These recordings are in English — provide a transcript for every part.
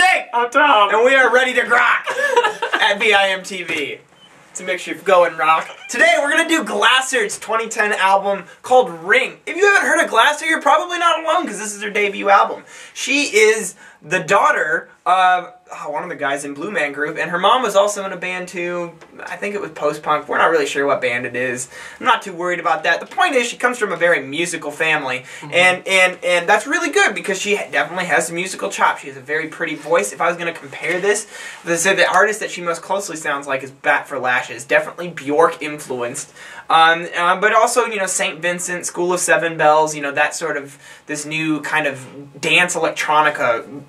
Nick! I'm Tom. And we are ready to rock at VIMTV. It's a mixture of go and rock. Today we're going to do Glasser's 2010 album called Ring. If you haven't heard of Glasser, you're probably not alone because this is her debut album. She is the daughter of one of the guys in Blue Man Group, and her mom was also in a band too. I think it was post-punk. We're not really sure what band it is. I'm not too worried about that. The point is she comes from a very musical family, and that's really good because she definitely has a musical chop. She has a very pretty voice. If I was going to compare this, the artist that she most closely sounds like is Bat for Lashes. Definitely Bjork influenced. But also, you know, St. Vincent, School of Seven Bells, you know, that sort of, this new kind of dance electronica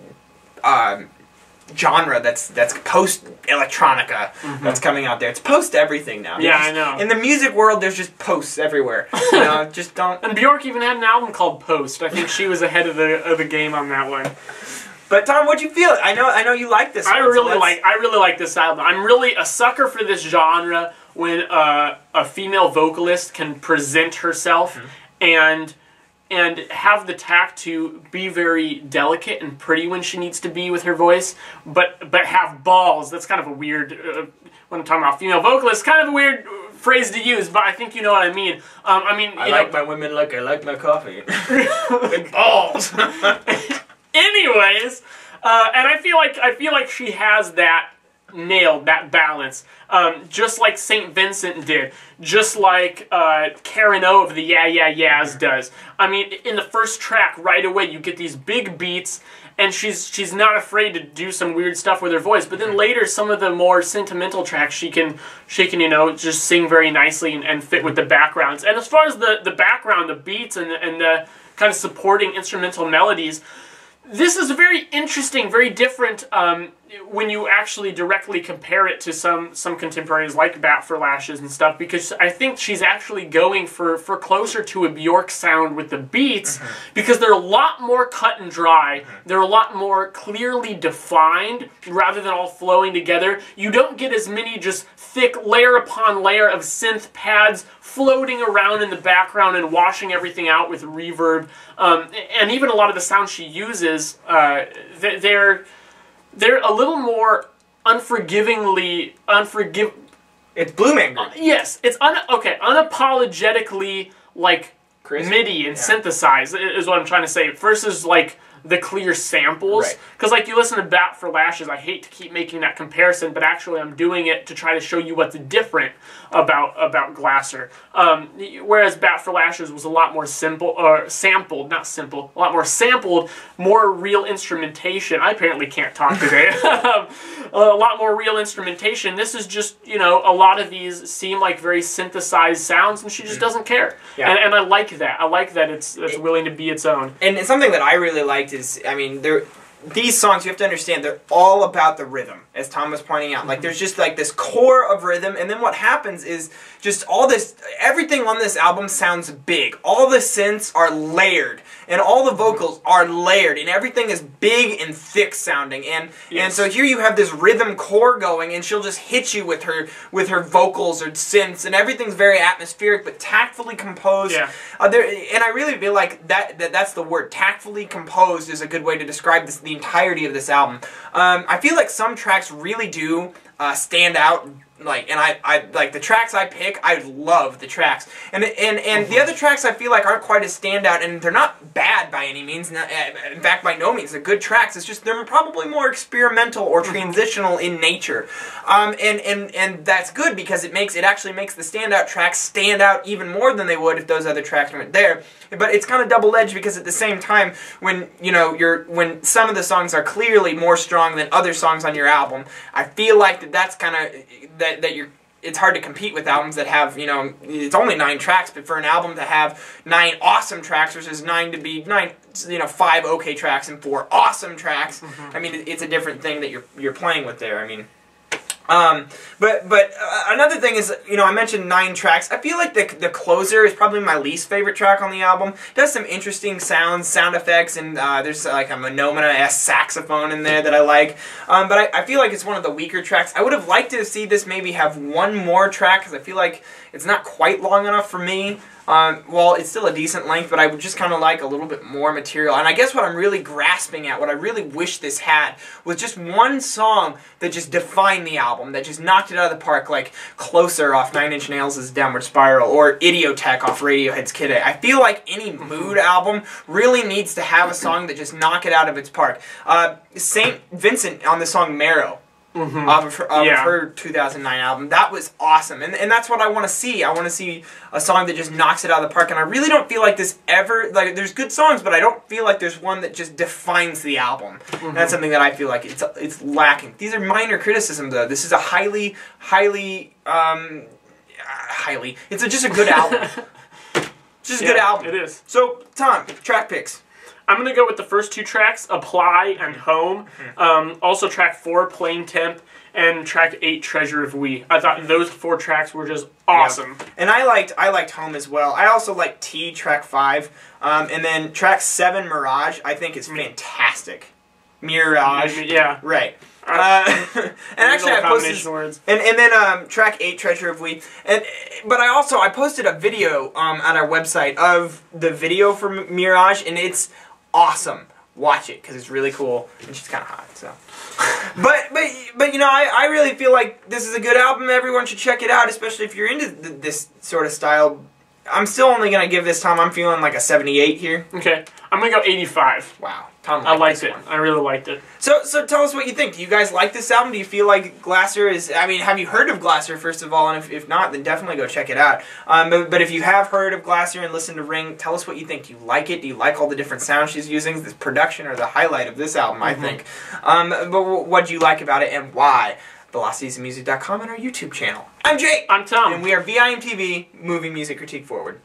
genre that's post-electronica that's coming out there. It's post-everything now. Yeah, I know. In the music world, there's just posts everywhere. You know, just don't... And Bjork even had an album called Post. I think she was ahead of the game on that one. But Tom, what'd you feel? I know you like this one. I really like this album. I'm really a sucker for this genre when a female vocalist can present herself and have the tact to be very delicate and pretty when she needs to be with her voice, but have balls. That's kind of a weird, when I'm talking about female vocalists, kind of a weird phrase to use, but I think you know what I mean. I like my women like I like my coffee. With balls. Anyways, and I feel like she has that nailed, that balance, just like St. Vincent did, just like Karen O of the Yeah Yeah Yeahs does. I mean, in the first track, right away, you get these big beats, and she's not afraid to do some weird stuff with her voice. But then later, some of the more sentimental tracks, she can you know, just sing very nicely and fit with the backgrounds. And as far as the background, the beats, and the kind of supporting instrumental melodies, this is very interesting, very different when you actually directly compare it to some contemporaries like Bat for Lashes and stuff, because I think she's actually going for closer to a Bjork sound with the beats, because they're a lot more cut and dry. They're a lot more clearly defined rather than all flowing together. You don't get as many just thick layer upon layer of synth pads floating around in the background and washing everything out with reverb. And even a lot of the sounds she uses, they're a little more unforgivingly It's Blue Man Group. Yes, it's unapologetically like Crisp? MIDI and synthesized is what I'm trying to say, versus like the clear samples. Because like you listen to Bat for Lashes, I hate to keep making that comparison, but actually I'm doing it to try to show you what's different about Glasser. Whereas Bat for Lashes was a lot more sampled, more real instrumentation. I apparently can't talk today. A lot more real instrumentation. This is just, you know, a lot of these seem like very synthesized sounds, and she just doesn't care. Yeah. And I like that. I like that it's willing to be its own. And something that I really liked is, I mean, these songs, you have to understand, they're all about the rhythm, as Tom was pointing out. Like, there's just like this core of rhythm, and then what happens is just everything on this album sounds big. All the synths are layered, and all the vocals are layered, and everything is big and thick sounding. And so here you have this rhythm core going, and she'll just hit you with her vocals or synths, and everything's very atmospheric but tactfully composed. Yeah. And I really feel like that's the word. Tactfully composed is a good way to describe the entirety of this album. I feel like some tracks really do stand out. Like, and I like the tracks I pick. I love the tracks, and the other tracks I feel like aren't quite as standout, and they're not bad by any means. In fact, by no means, they're good tracks. It's just they're probably more experimental or transitional in nature, and that's good because it actually makes the standout tracks stand out even more than they would if those other tracks weren't there. But it's kind of double-edged because at the same time, when when some of the songs are clearly more strong than other songs on your album, I feel like that's kind of it's hard to compete with albums that have, you know, it's only 9 tracks, but for an album to have 9 awesome tracks versus 5 okay tracks and 4 awesome tracks, I mean, it's a different thing that you're playing with there. I mean, but another thing is, you know, I mentioned 9 tracks. I feel like the closer is probably my least favorite track on the album. It does some interesting sound effects, and there's like a Menomena-esque saxophone in there that I like. But I feel like it's one of the weaker tracks. I would have liked to see this maybe have one more track, because I feel like it's not quite long enough for me. Well, it's still a decent length, but I would just kind of like a little bit more material. And I guess what I'm really grasping at, what I really wish this had, was just one song that just defined the album, that just knocked it out of the park, like Closer off Nine Inch Nails' Downward Spiral, or Idiotech off Radiohead's Kid A. I feel like any mood album really needs to have a song that just knock it out of its park. St. Vincent on the song Marrow. Of her 2009 album. That was awesome. And that's what I want to see. I want to see a song that just knocks it out of the park. And I really don't feel like this ever... Like, there's good songs, but I don't feel like there's one that just defines the album. And that's something that I feel like it's lacking. These are minor criticisms, though. This is a highly... It's just a good album. Just a good album. It is. So, Tom, track picks. I'm going to go with the first 2 tracks, Apply and Home. Also track 4, Plain Temp, and track 8, Treasure of We. I thought those 4 tracks were just awesome. Yep. And I liked Home as well. I also like T, track 5. And then track 7, Mirage, I think is fantastic. Mirrorage. Yeah. Right. And actually, I posted words. And then track 8, Treasure of We. But I posted a video on our website of the video for Mirrorage, and it's awesome. Watch it because it's really cool, and she's kind of hot. So, but you know, I really feel like this is a good album. Everyone should check it out, especially if you're into this sort of style. I'm still only gonna give this time. I'm feeling like a 78 here. Okay, I'm gonna go 85. Wow, Tom, I liked it. I really liked it. So tell us what you think. Do you guys like this album? Do you feel like Glasser is... I mean, have you heard of Glasser, first of all? And if not, then definitely go check it out. But if you have heard of Glasser and listened to Ring, tell us what you think. Do you like it? Do you like all the different sounds she's using? The production are the highlight of this album, I think. But what do you like about it and why? VelocitiesMusic.com and our YouTube channel. I'm Jake. I'm Tom. And we are VIMTV, Movie Music Critique Forward.